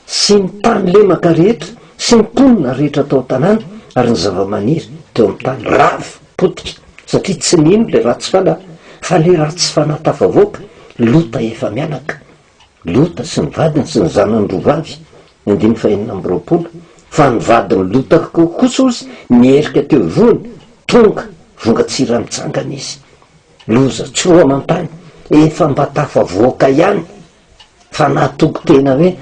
sy ny tany lemaka rehetra sy ny mponina rehetra tao tanàna ary ny zava-maniry teo amin'ny tany ravy potika satria tsy nino le ratsy fanahy fa le ratsy fanahy tafavoaka Lota efa mianaka Lota sy ny vadiny sy ny zanany roavavy andimy fahenina ambiroapolo fa ny vadiny Lota kosa ozy mierika teo ivony tonga vongatsira mitsangana izy loza tsy roa amantany efa mba tafavoaka ihany fa nahatogo tena hoe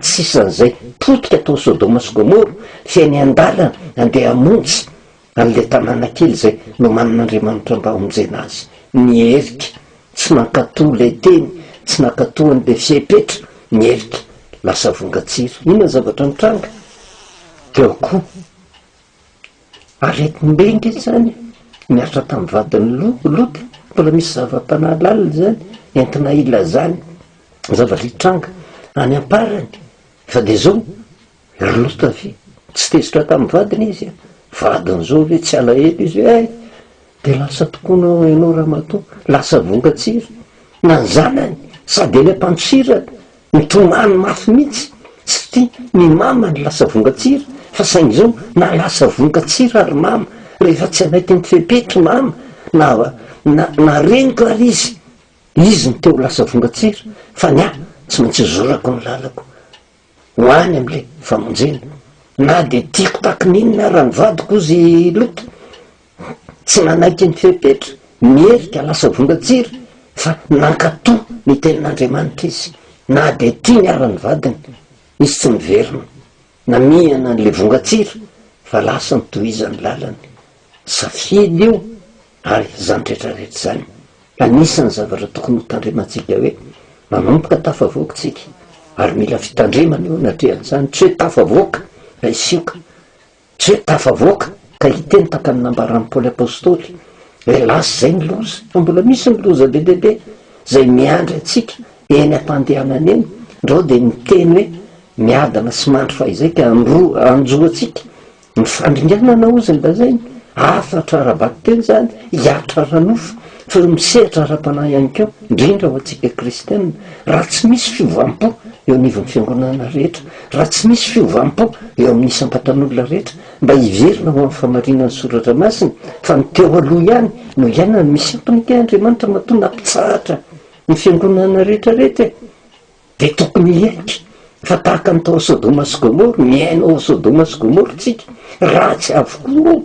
tsisan'izay potika tao Sodoma sy Gomora fiainy an-dalana andeha hamonjy an'le tanàna kely zay no manin'Andriamanitra mba hamonjena azy mierika tsy nankatoha le teny tsy nankatoha an'le fepetra mierika lasa vongatsira. Inona zavatra mitranga teo koa aretim-bengy zany miaritra tamin'ny vadiny Lota mbola misy zava-panahalala zany entina ilazany zavatra hitranga any amparany fa de zao ry Lota ve tsy tezitra tamin'ny vadiny izy vadiny zao hoe tsy alahelo izy hoe de lasa tokoa ianao ramatoa lasa vongatsira na ny zanany sady eny ampanosirana mitomany mafy mihitsy satria ny mamany lasa vongatsira fa saingy zao na lasa vongatsira ary mama rehefa tsy anaiky ny fepetra mama na reniko ary izy ny teo lasa vongatsira fa ny tsy maintsy zorako ny lalako hoany am'le famonjena na de tiako taky ninona raha ny vadiko ozy Lota tsy nanaiky ny fepetra mierika lasa vongatsira fa nankatoha ny tenin'Andriamanitra izy na de tia niara-ny vadiny izy tsy miverina na mihana n'le vongatsira fa lasa nitohizany lalany safidy io ary zany rehetrarehetra zany anisan'ny zavatra tokony hitandremantsika hoe manomboka tafavoaka tsika ary mila fitandremana eo natrehan'izany tsy hoe tafavoaka ka isioka tsy hoe tafavoaka ka hiteny taka ny nambaran'ny Paoly apôstôly hoe lasa zay ny loza fa mbola misy ny loza be dehibe zay miandry atsika eny ampandehanana eny ndreo de miteny hoe miadana sy mandry fahizay ka anjoatsika mifandringanana ozy ny lazainy afatra arabaky teny zany hiatra ranofo fa misehatra ara-panahy ihany keo indrindra ho atsika kristianina raha tsy misy fiovampo eo anivon'ny fiangonana rehetra raha tsy misy fiovampo eo amin'ny isam-patan'olona rehetra mba hiverina ho amin'ny famarinan'ny soratra masina fa ny teo aloha ihany no iainany misy ampinika Andriamanitra mahatonga mpitsahatra ny fiangonana rehetrarehetra de tokony hiaiky fa tahaka ny tao Sodoma sy Gomora miainao Sodoma sy Gomora tsika ratsy avokoa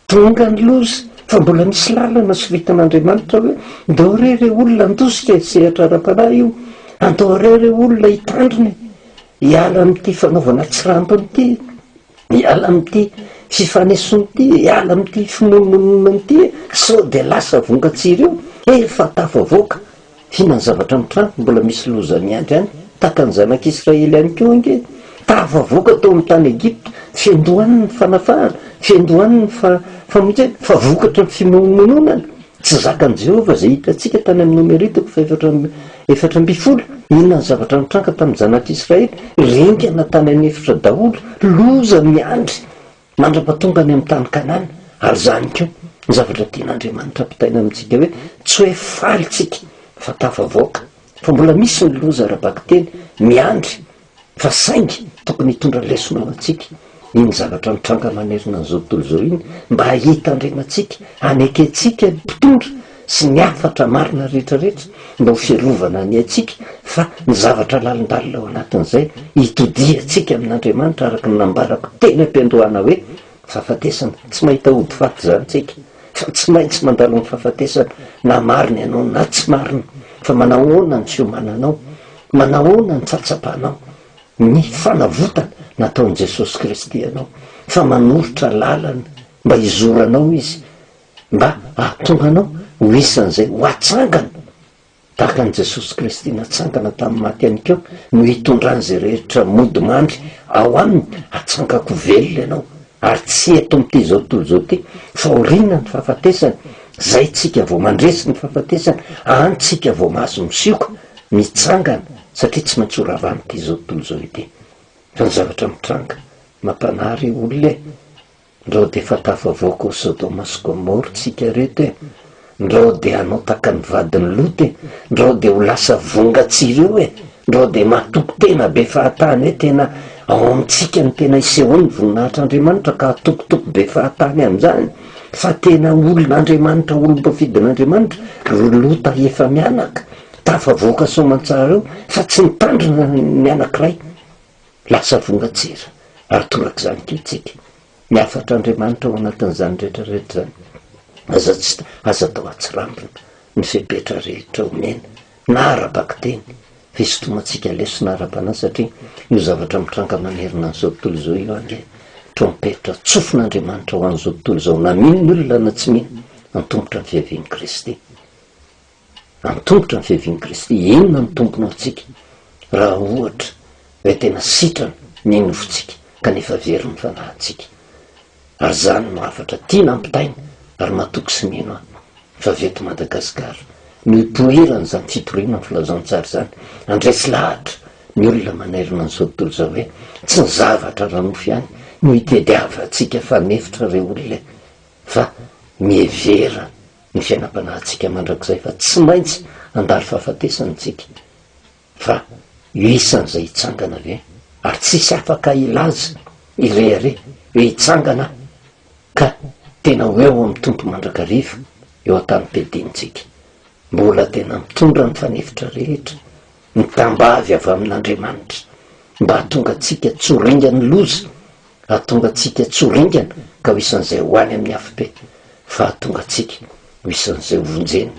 tonga ny loza fa mbola misy lalana sy vitan'Andriamanitra hoe ndao rery olona andosika sehatra ara-panahy io andao rery olona hitandriny hiala amin'ity fanaovana tsirampiny ity hiala amin'ity fifanesony ity hiala amin'ity fimonomonona ity sao de lasa vongatsira io efa tafavoaka fihinany zavatra mitrano mbola misy loza miandry any tahaka ny zanak'Israely ihany keo ange tafavoaka tao amin'ny tany Egipta fiandohany ny fanafahana fiandohaniny fa monjay fa vokatra ny fimonomononana tsy zakany Jehovah zay hitantsika tany amin'ny nomeritiko fa efatra ambifolo inona ny zavatra mitranga tamin'ny zanak'Israely rengana tany any efitra daholo loza miandry mandra-patongany amin'ny tany Kanana ary zany koa ny zavatra tian'Andriamanitra mpitaina amintsika hoe tsy hoe falitsika fa tafavoaka fa mbola misy ny loza ara-baky teny miandry fa saingy tokony hitondra lesona ao antsika iny zavatra mitranga manerina n'izao tontolo izao iny mba hitandrematsika aneketsika mpitondra sy ny afatra marina rehetrarehetra mba ho fiarovana ny atsika fa ny zavatra lalindalina ao anatin'izay hitodiatsika amin'Andriamanitra araka ny nambarako teny am-piandohana hoe fahafatesana tsy mahita ody faty zany tsika fa tsy maintsy mandalo ny fahafatesana na marina ianao na tsy marina fa manahoana ny fiomananao manahoana ny tsatsapanao ny fanavotana nataon'i Jesosy Kristy ianao fa manorotra lalana mba hizoranao izy mba ahatonganao ho isan'izay ho atsangana tahaka an'i Jesosy Kristy natsangana tamin'ny maty ihany keo no hitondran'izay rehetra mody mandry ao aminy atsangako velona ianao ary tsy eto amin'ity zao tontolo zao ty fa orina ny fahafatesana zay tsika vao mandresy ny fahafatesana antsika vao mahazo misioka mitsangana satria tsy maintsy ho ravan'ity zao tontolo zao ity fa ny zavatra mitranga mampanary olona ndreo de fa tafavoaka Sodoma sy Gomora tsika reto ndreo de anao taka ny vadiny Lot ndreo de ho lasa vongatsireo ndreo de matoko tena be fahatany hoe tena ao amintsika ny tena isehoany voninahitr'Andriamanitra ka atokotoko be fahatany amin'izany fa tena olon'Andriamanitra olom-pafidin'Andriamanitra Lota efa mianaka tafavoaka soamantsara eo fa tsy nitandrina ny anankiray lasa vongatsira ary toraka zany kitsika ny afatr'Andriamanitra ao anatin'izany rehetrarehetra zany aza atao atsirambina ny fepetra rehetra omena na ara-baky teny fisotomatsika lesona ara-panahy satria io zavatra mitranga manerina n'izao tontolo izao io ange trompetra tsofin'Andriamanitra ho an'izao tontolo izao na mino ny olona na tsy mino antombotra ny fiavian'i Kristy antombotra ny fiavian'i Kristy inona ny tombonao antsika raha ohatra hoe tena sitrana ny nofontsika kanefa very ny fanahintsika ary zany no afatra tia nampitaina ary matoky sy mino fa veto Madagasikara no ipoirana zany fitoriana ny filazantsara zany andresy lahatra ny olona manerina n'izao tontolo zao hoe tsy ny zavatra ranofy ihany no hitediavantsika fanefitra reo olona fa mievera ny fiainam-panahintsika mandrakizay fa tsy maintsy andary fahafatesanytsika fa io isan'izay hitsangana ve ary tsisy afaka ilaza irehare hoe hitsangana ka tena ho eo amin'ny tompo mandrakariva eo an-tany pedintsika mbola tena mitondra ny fanefitra rehetra mitambavy avy amin'Andriamanitra mba hahatonga atsika tsoringany loza hahatonga atsika tsoringana ka ho isan'izay ho any amin'ny afibe fa hahatonga atsika ho isan'izay vonjena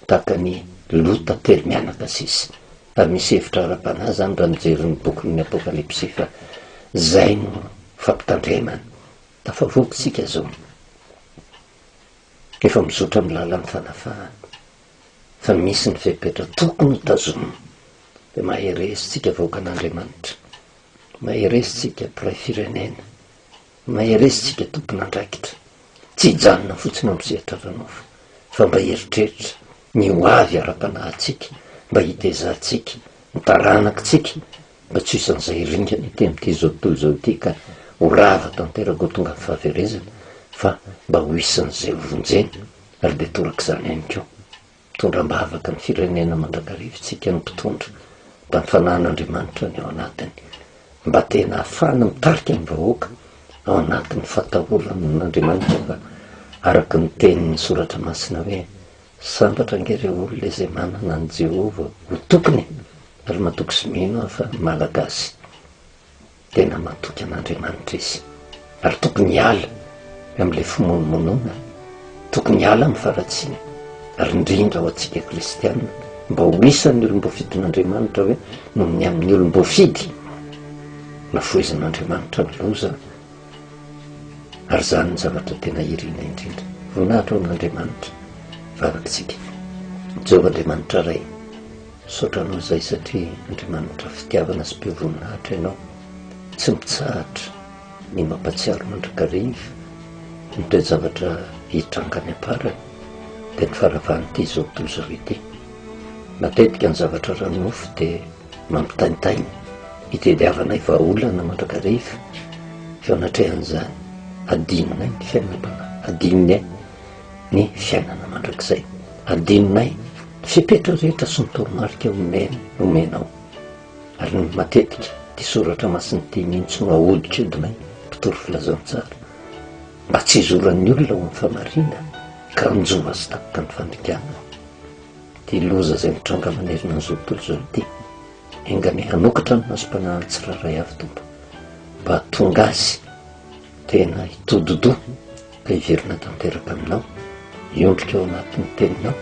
tahaka ny Lota telo mianaka sisy ary misy hevitra ara-panahy zany raha mijery ny bokin'ny Apokalipsy fa zay no fampitandremana tafavoakitsika zao efa mizotra amin'ny lalan'ny fanafahana fa misy ny fepetra tokony tazomina de maheresitsika vaokan'Andriamanitra maheresitsika mpiray firenena maheresitsika tompon'andraikitra tsy hijanona fotsiny amin'ny sehatra ranofa fa mba heritreritra ny ho avy ara-panahintsika mba hitezantsika ny taranakitsika mba tsy isan'izay ringana ity amin'ity zao tontolo zao ity ka ho rava tanteraka ho tonga amin'ny fahaverezana fa mba ho isan'izay vonjena ary de toraka zany ihany keo mitondram-bavaka ny firenena mandrakarivintsika ny mpitondra mba ny fanahin'Andriamanitra ny ao anatiny mba tena ahafahana mitarika ny vahoaka ao anatin'ny fatahoran'Andriamanitra fa araka ny tenin'ny soratra masina hoe sambatra angereo olona izay manana ny Jehova ho tokony ary matoky sy mino fa malagasy tena matoky an'Andriamanitra izy ary tokony hiala amin'ilay fimonomonona tokony hiala amin'ny faratsiana ary indrindra ho antsika kristianina mba ho isan'ny olom-bofidin'Andriamanitra hoe no ny amin'ny olom-bofidy nafoizan'Andriamanitra ny loza ary zany ny zavatra tena irina indrindra voninahitra ao amin'Andriamanitra varakitsika Jehova Andriamanitra ray sotranao zay satria Andriamanitra fitiavana sy mpivoninahitra ianao tsy mitsahatra ny mampatsiaro mandrakariva nytoe zavatra hitrangany aparany dia ny faravan'ity zao tontolo zao ity. Matetika ny zavatra ranofo dia mampitaintainy hitediavanay vahaolana mandrakariva feonatrehan'izany adininay ny fiainana adininy ny fiainana mandrakizay, adininay fipetra rehetra sy ny toromarika omenao. Ary ny matetika ty soratra masin'ity mihitsy no ahoditra edinay mpitory filazantsara mba tsy izoran'ny olona ho amin'ny famarina ka njova sy tapaka ny fandrikanana. Ty loza zay mitranga manerina an'izao tontolo zao ity engame hanokatra ny masom-panahany tsiraray avy tompo mba tonga azy tena hitododo ka hiverina tanteraka aminao, iondrika ao anatin'ny teninao,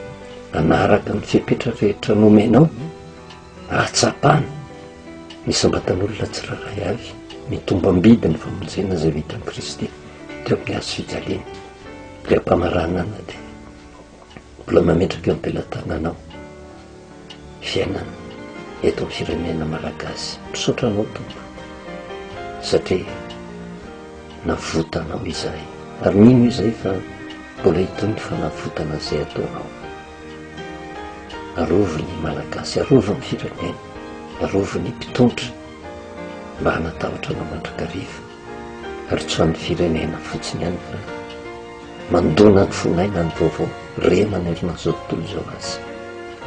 anaraka ny fipetra rehetra nomenao, atsapana misambatan'olona tsiraray avy mitomba ambidy ny famonjena zay vitan'i Kristy teo amin'ny hazo fijaliana. Le ampamaranana dia mbola mametraka eo am-pelantananao fiainana eto amin'ny firenena malagasy. Misaotra anao tompo satria navotanao izay, ary mino izay fa mbola hitony fanavotana izay ataonao. Arovo ny malagasy, arovo ny firenena, arovo ny mpitondra mba hanatahotra anao mandrakariva, ary tsy ho an'ny firenena fotsiny ihany fa mandona ny fonaina ny vaovao re manerina zao tontolo zao azy.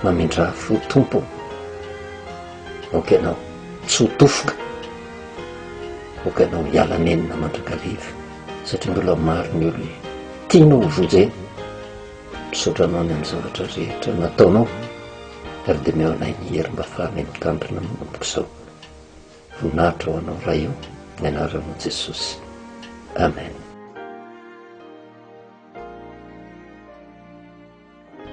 Mamindra fo tompo oka ianao tsy ho tofoka, oka ianao hiala nenina mandrakariva satria mbola maro ny olona tianao hovonjena. Misaotra anao ny amin'ny zavatra rehetra nataonao ary dia meo anay ny hery mba afahanay mitandrina manomboka izao. Voninahitra ho anao raha io ny anaran'i Jesosy. Amen.